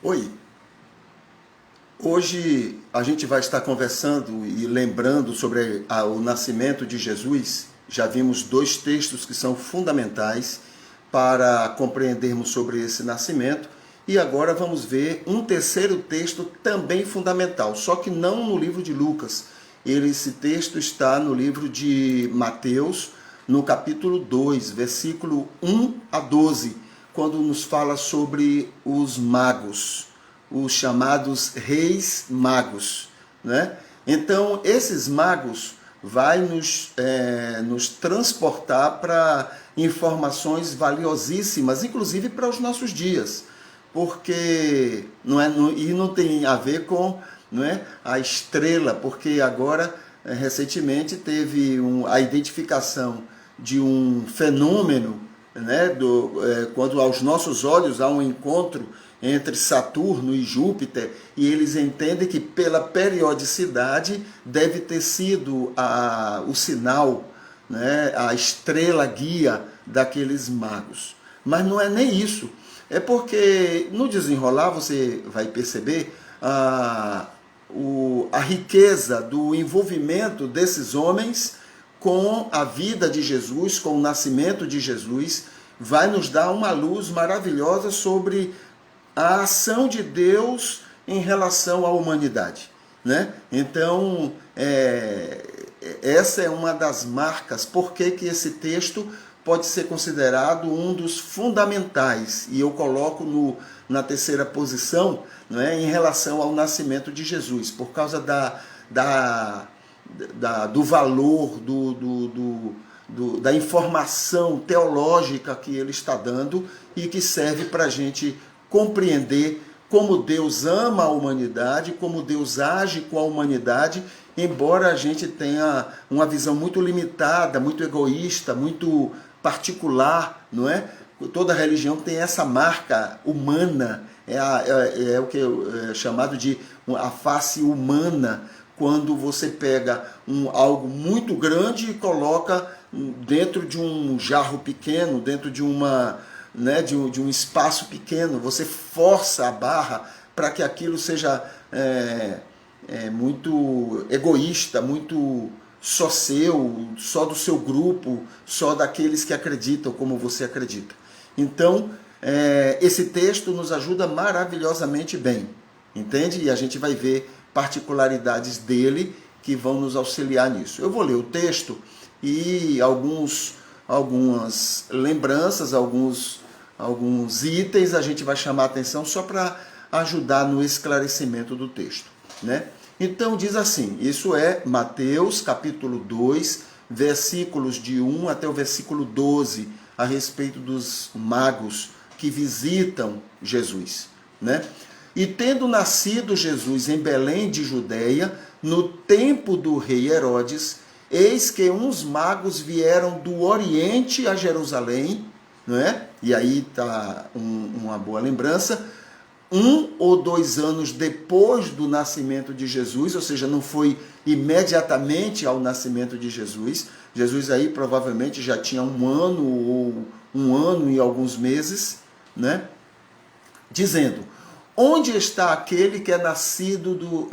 Oi, hoje a gente vai estar conversando e lembrando sobre o nascimento de Jesus. Já vimos dois textos que são fundamentais para compreendermos sobre esse nascimento e agora vamos ver um terceiro texto também fundamental, só que não no livro de Lucas. Esse texto está no livro de Mateus, no capítulo 2, versículo 1 a 12, quando nos fala sobre os magos, os chamados reis magos, né? Então, esses magos vai nos transportar para informações valiosíssimas, inclusive para os nossos dias, porque não tem a ver com, não é, a estrela, porque agora, recentemente, teve a identificação de um fenômeno, né, quando aos nossos olhos há um encontro entre Saturno e Júpiter, e eles entendem que pela periodicidade deve ter sido o sinal, né, a estrela guia daqueles magos. Mas não é nem isso. É porque no desenrolar você vai perceber a riqueza do envolvimento desses homens com a vida de Jesus, com o nascimento de Jesus, vai nos dar uma luz maravilhosa sobre a ação de Deus em relação à humanidade, né? Então, essa é uma das marcas, porque que esse texto pode ser considerado um dos fundamentais, e eu coloco na terceira posição, né, em relação ao nascimento de Jesus, por causa do valor, da informação teológica que ele está dando e que serve para a gente compreender como Deus ama a humanidade, como Deus age com a humanidade, embora a gente tenha uma visão muito limitada, muito egoísta, muito particular, não é? Toda religião tem essa marca humana, é o que é chamado de a face humana, quando você pega algo muito grande e coloca dentro de um jarro pequeno, dentro de de um espaço pequeno, você força a barra para que aquilo seja muito egoísta, muito só seu, só do seu grupo, só daqueles que acreditam como você acredita. Então, esse texto nos ajuda maravilhosamente bem, entende? E a gente vai ver particularidades dele que vão nos auxiliar nisso. Eu vou ler o texto e algumas lembranças, alguns itens a gente vai chamar a atenção só para ajudar no esclarecimento do texto, né? Então diz assim, isso é Mateus capítulo 2, versículos de 1 até o versículo 12, a respeito dos magos que visitam Jesus, né? E tendo nascido Jesus em Belém de Judeia, no tempo do rei Herodes, eis que uns magos vieram do Oriente a Jerusalém, não é? E aí está uma boa lembrança, 1 ou 2 anos depois do nascimento de Jesus, ou seja, não foi imediatamente ao nascimento de Jesus. Jesus aí provavelmente já tinha 1 ano ou 1 ano e alguns meses, né? Dizendo: onde está aquele que é nascido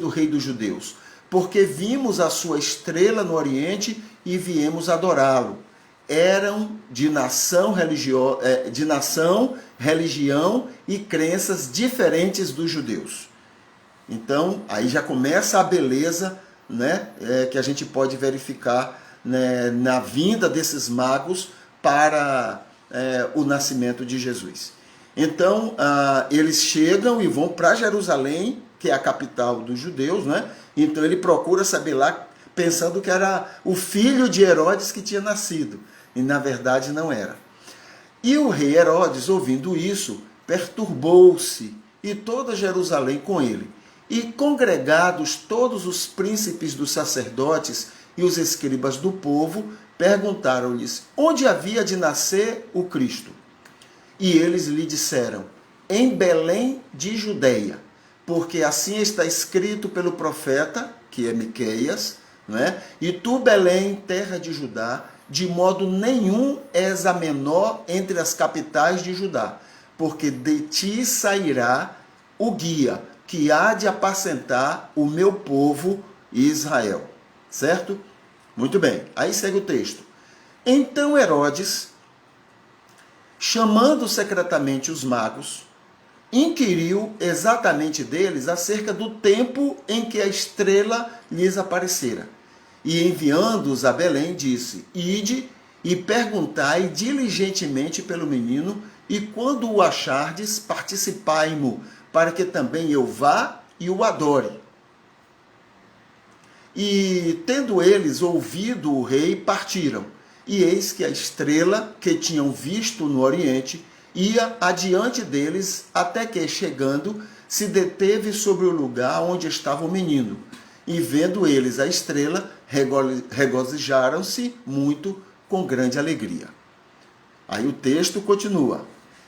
rei dos judeus? Porque vimos a sua estrela no Oriente e viemos adorá-lo. Eram de nação, religião e crenças diferentes dos judeus. Então, aí já começa a beleza, né, que a gente pode verificar, né, na vinda desses magos para o nascimento de Jesus. Então, eles chegam e vão para Jerusalém, que é a capital dos judeus, né? Então ele procura saber lá, pensando que era o filho de Herodes que tinha nascido. E na verdade não era. E o rei Herodes, ouvindo isso, perturbou-se, e toda Jerusalém com ele. E congregados todos os príncipes dos sacerdotes e os escribas do povo, perguntaram-lhes onde havia de nascer o Cristo. E eles lhe disseram: em Belém de Judeia, porque assim está escrito pelo profeta, que é Miqueias, né? E tu, Belém, terra de Judá, de modo nenhum és a menor entre as capitais de Judá, porque de ti sairá o guia, que há de apacentar o meu povo Israel. Certo? Muito bem. Aí segue o texto. Então Herodes, chamando secretamente os magos, inquiriu exatamente deles acerca do tempo em que a estrela lhes aparecera. E enviando-os a Belém, disse: Ide e perguntai diligentemente pelo menino, e quando o achardes, participai-mo, para que também eu vá e o adore. E, tendo eles ouvido o rei, partiram. E eis que a estrela que tinham visto no oriente ia adiante deles, até que, chegando, se deteve sobre o lugar onde estava o menino. E, vendo eles a estrela, regozijaram-se muito, com grande alegria. Aí o texto continua.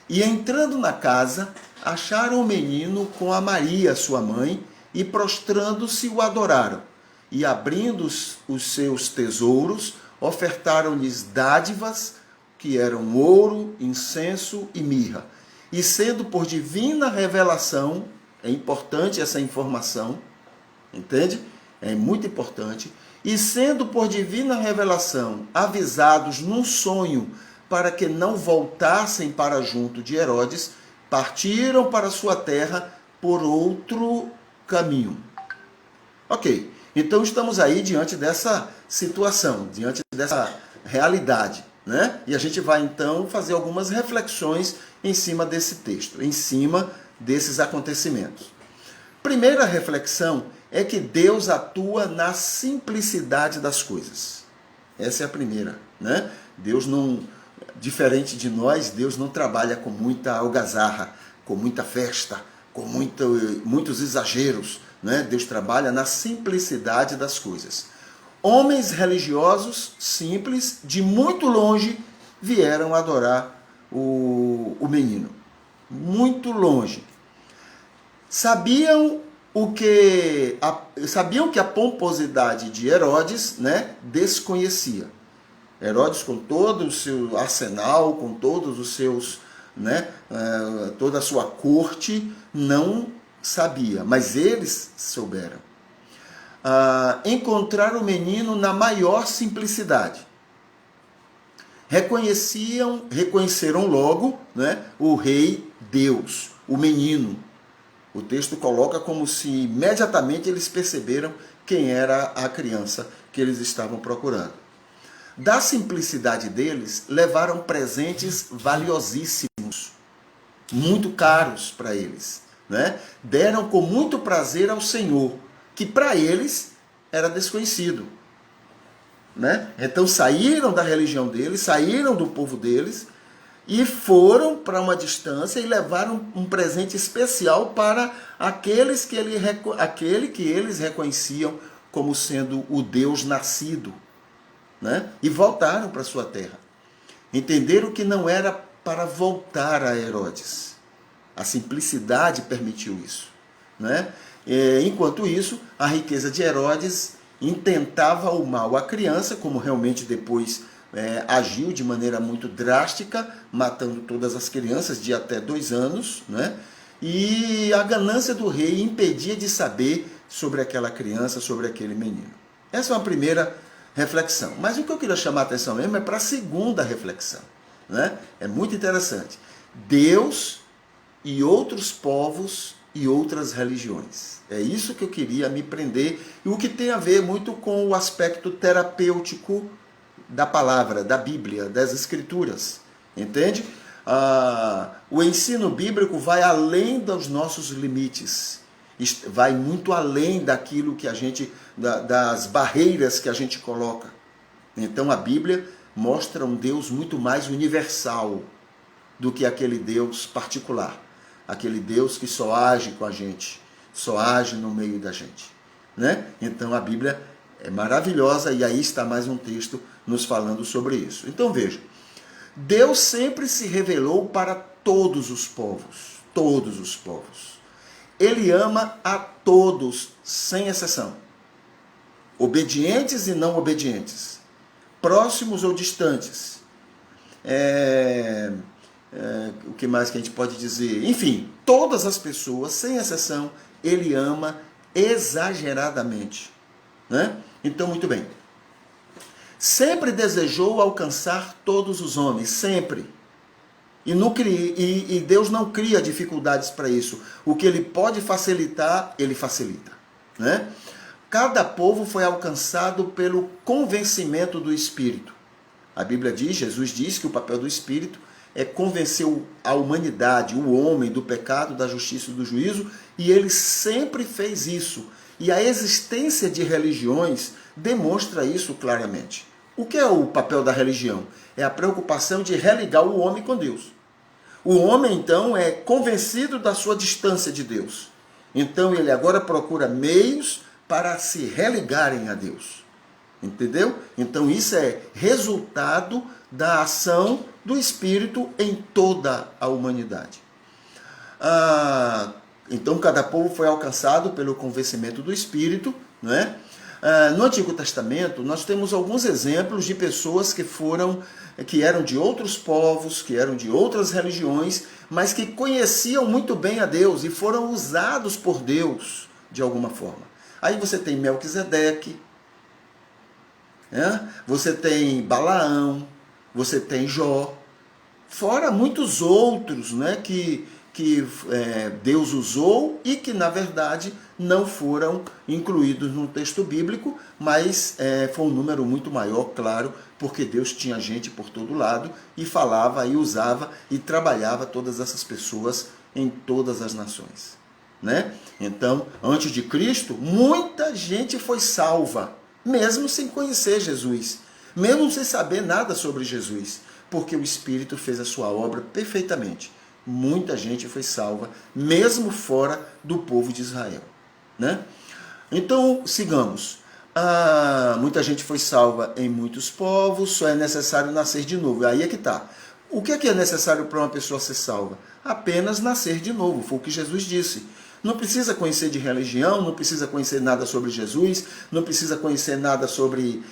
E, entrando na casa, acharam o menino com a Maria, sua mãe, e, prostrando-se, o adoraram. E, abrindo os seus tesouros, ofertaram-lhes dádivas, que eram ouro, incenso e mirra. E sendo por divina revelação, é importante essa informação, entende? É muito importante. E sendo por divina revelação avisados num sonho para que não voltassem para junto de Herodes, partiram para sua terra por outro caminho. Ok, então estamos aí diante dessa situação, diante dessa realidade, né? E a gente vai então fazer algumas reflexões em cima desse texto, em cima desses acontecimentos. Primeira reflexão é que Deus atua na simplicidade das coisas. Essa é a primeira, né? Deus não, diferente de nós, Deus não trabalha com muita algazarra, com muita festa, com muitos exageros, né? Deus trabalha na simplicidade das coisas. Homens religiosos simples, de muito longe, vieram adorar o menino. Muito longe. Sabiam que a pomposidade de Herodes, né, desconhecia. Herodes, com todo o seu arsenal, com todos os seus, né, toda a sua corte, não sabia, mas eles souberam. Encontraram o menino na maior simplicidade. Reconheceram logo, né, o rei Deus, o menino. O texto coloca como se imediatamente eles perceberam quem era a criança que eles estavam procurando. Da simplicidade deles, levaram presentes valiosíssimos, muito caros para eles, né? Deram com muito prazer ao Senhor, que para eles era desconhecido, né? Então saíram da religião deles, saíram do povo deles e foram para uma distância e levaram um presente especial para aquele que eles reconheciam como sendo o Deus nascido, né? E voltaram para sua terra. Entenderam que não era para voltar a Herodes. A simplicidade permitiu isso, né? Enquanto isso, a riqueza de Herodes intentava o mal à criança, como realmente depois agiu de maneira muito drástica, matando todas as crianças de até 2 anos, né? E a ganância do rei impedia de saber sobre aquela criança, sobre aquele menino. Essa é uma primeira reflexão. Mas o que eu queria chamar a atenção mesmo é para a segunda reflexão, né? É muito interessante. Deus e outros povos e outras religiões. É isso que eu queria me prender, e o que tem a ver muito com o aspecto terapêutico da palavra, da Bíblia, das Escrituras. Entende? O ensino bíblico vai além dos nossos limites, vai muito além daquilo que a gente, das barreiras que a gente coloca. Então a Bíblia mostra um Deus muito mais universal do que aquele Deus particular, aquele Deus que só age com a gente, só age no meio da gente, né? Então a Bíblia é maravilhosa, e aí está mais um texto nos falando sobre isso. Então veja, Deus sempre se revelou para todos os povos, todos os povos. Ele ama a todos, sem exceção. Obedientes e não obedientes, próximos ou distantes, o que mais que a gente pode dizer? Enfim, todas as pessoas, sem exceção, ele ama exageradamente. Né? Então, muito bem. Sempre desejou alcançar todos os homens, sempre. E Deus não cria dificuldades para isso. O que ele pode facilitar, ele facilita. Né? Cada povo foi alcançado pelo convencimento do Espírito. A Bíblia diz, Jesus diz que o papel do Espírito é convencer a humanidade, o homem, do pecado, da justiça e do juízo, e ele sempre fez isso. E a existência de religiões demonstra isso claramente. O que é o papel da religião? É a preocupação de religar o homem com Deus. O homem, então, é convencido da sua distância de Deus. Então, ele agora procura meios para se religarem a Deus. Entendeu? Então, isso é resultado da ação do Espírito em toda a humanidade. Então, cada povo foi alcançado pelo convencimento do Espírito, não é? No Antigo Testamento, nós temos alguns exemplos de pessoas que eram de outros povos, que eram de outras religiões, mas que conheciam muito bem a Deus e foram usados por Deus de alguma forma. Aí você tem Melquisedeque, você tem Balaão, você tem Jó, fora muitos outros, né, que Deus usou e que, na verdade, não foram incluídos no texto bíblico, mas foi um número muito maior, claro, porque Deus tinha gente por todo lado e falava e usava e trabalhava todas essas pessoas em todas as nações. Né? Então, antes de Cristo, muita gente foi salva, mesmo sem conhecer Jesus, mesmo sem saber nada sobre Jesus, porque o Espírito fez a sua obra perfeitamente. Muita gente foi salva, mesmo fora do povo de Israel. Né? Então, sigamos. Muita gente foi salva em muitos povos, só é necessário nascer de novo. Aí é que está. O que é necessário para uma pessoa ser salva? Apenas nascer de novo, foi o que Jesus disse. Não precisa conhecer de religião, não precisa conhecer nada sobre Jesus, não precisa conhecer nada sobre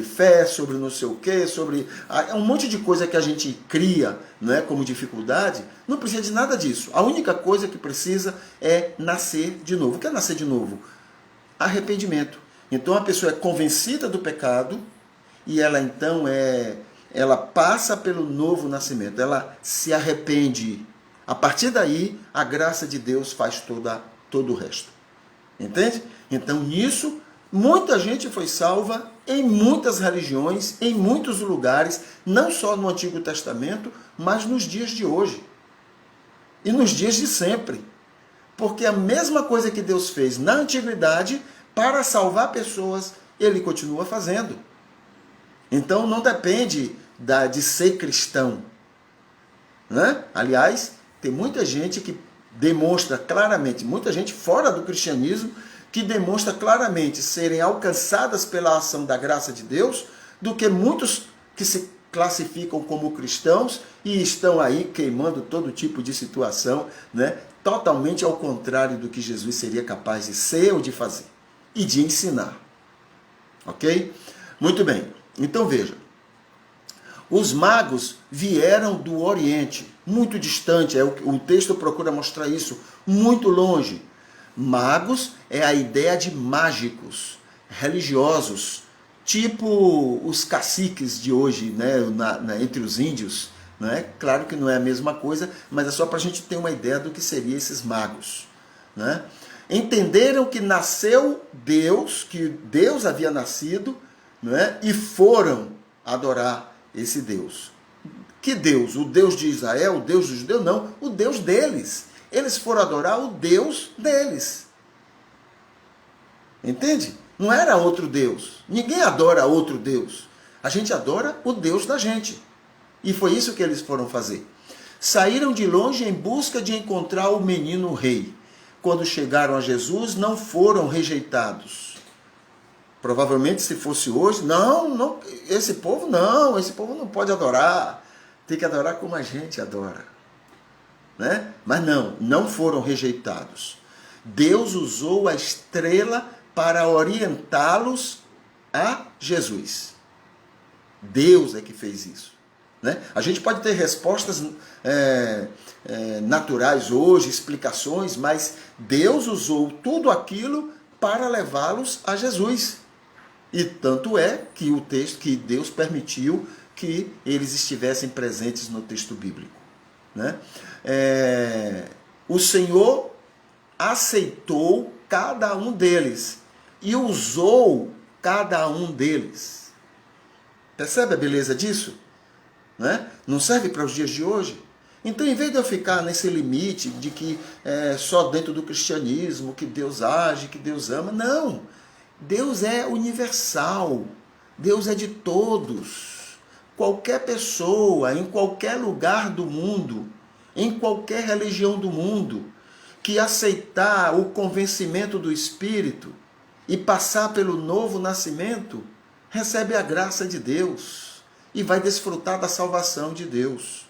fé, sobre não sei o quê, sobre um monte de coisa que a gente cria, não é, como dificuldade. Não precisa de nada disso. A única coisa que precisa é nascer de novo. O que é nascer de novo? Arrependimento. Então a pessoa é convencida do pecado e ela então ela passa pelo novo nascimento, ela se arrepende. A partir daí, a graça de Deus faz todo o resto. Entende? Então, nisso, muita gente foi salva em muitas religiões, em muitos lugares, não só no Antigo Testamento, mas nos dias de hoje. E nos dias de sempre. Porque a mesma coisa que Deus fez na antiguidade, para salvar pessoas, Ele continua fazendo. Então, não depende de ser cristão. Né? Aliás, tem muita gente que demonstra claramente, muita gente fora do cristianismo, que demonstra claramente serem alcançadas pela ação da graça de Deus, do que muitos que se classificam como cristãos e estão aí queimando todo tipo de situação, né? Totalmente ao contrário do que Jesus seria capaz de ser ou de fazer e de ensinar. Ok? Muito bem. Então veja. Os magos vieram do Oriente, muito distante, o texto procura mostrar isso, muito longe. Magos é a ideia de mágicos, religiosos, tipo os caciques de hoje, né, entre os índios. Né? Claro que não é a mesma coisa, mas é só para a gente ter uma ideia do que seriam esses magos. Né? Entenderam que nasceu Deus, que Deus havia nascido, né, e foram adorar esse Deus. Que Deus? O Deus de Israel? O Deus dos judeus? Não, o Deus deles. Eles foram adorar o Deus deles. Entende? Não era outro Deus. Ninguém adora outro Deus. A gente adora o Deus da gente. E foi isso que eles foram fazer. Saíram de longe em busca de encontrar o menino rei. Quando chegaram a Jesus, não foram rejeitados. Provavelmente, se fosse hoje, não, esse povo não pode adorar. Tem que adorar como a gente adora. Né? Mas não foram rejeitados. Deus usou a estrela para orientá-los a Jesus. Deus é que fez isso. né? A gente pode ter respostas naturais hoje, explicações, mas Deus usou tudo aquilo para levá-los a Jesus. E tanto é que o texto, que Deus permitiu que eles estivessem presentes no texto bíblico, né? O Senhor aceitou cada um deles e usou cada um deles. Percebe a beleza disso? Né? Não serve para os dias de hoje? Então, em vez de eu ficar nesse limite de que só dentro do cristianismo que Deus age, que Deus ama, não. Deus é universal. Deus é de todos. Qualquer pessoa, em qualquer lugar do mundo, em qualquer religião do mundo, que aceitar o convencimento do Espírito e passar pelo novo nascimento, recebe a graça de Deus e vai desfrutar da salvação de Deus.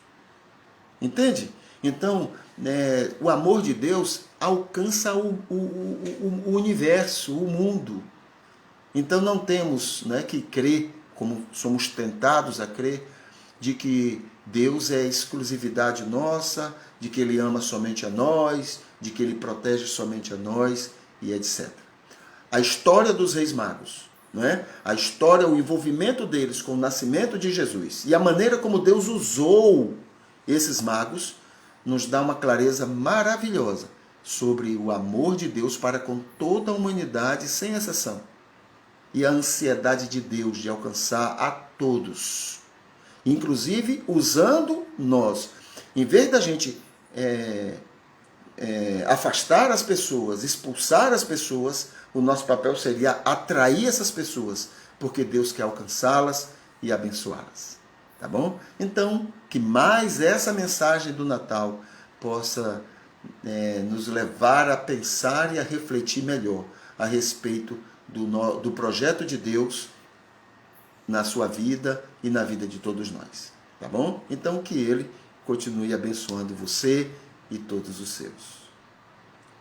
Entende? Então, o amor de Deus alcança o universo, o mundo. Então não temos, que crer, como somos tentados a crer, de que Deus é exclusividade nossa, de que Ele ama somente a nós, de que Ele protege somente a nós e etc. A história dos reis magos, a história, o envolvimento deles com o nascimento de Jesus e a maneira como Deus usou esses magos, nos dá uma clareza maravilhosa sobre o amor de Deus para com toda a humanidade, sem exceção. E a ansiedade de Deus de alcançar a todos. Inclusive, usando nós. Em vez da gente afastar as pessoas, expulsar as pessoas, o nosso papel seria atrair essas pessoas, porque Deus quer alcançá-las e abençoá-las. Tá bom? Então, que mais essa mensagem do Natal possa nos levar a pensar e a refletir melhor a respeito do projeto de Deus na sua vida e na vida de todos nós. Tá bom? Então, que Ele continue abençoando você e todos os seus.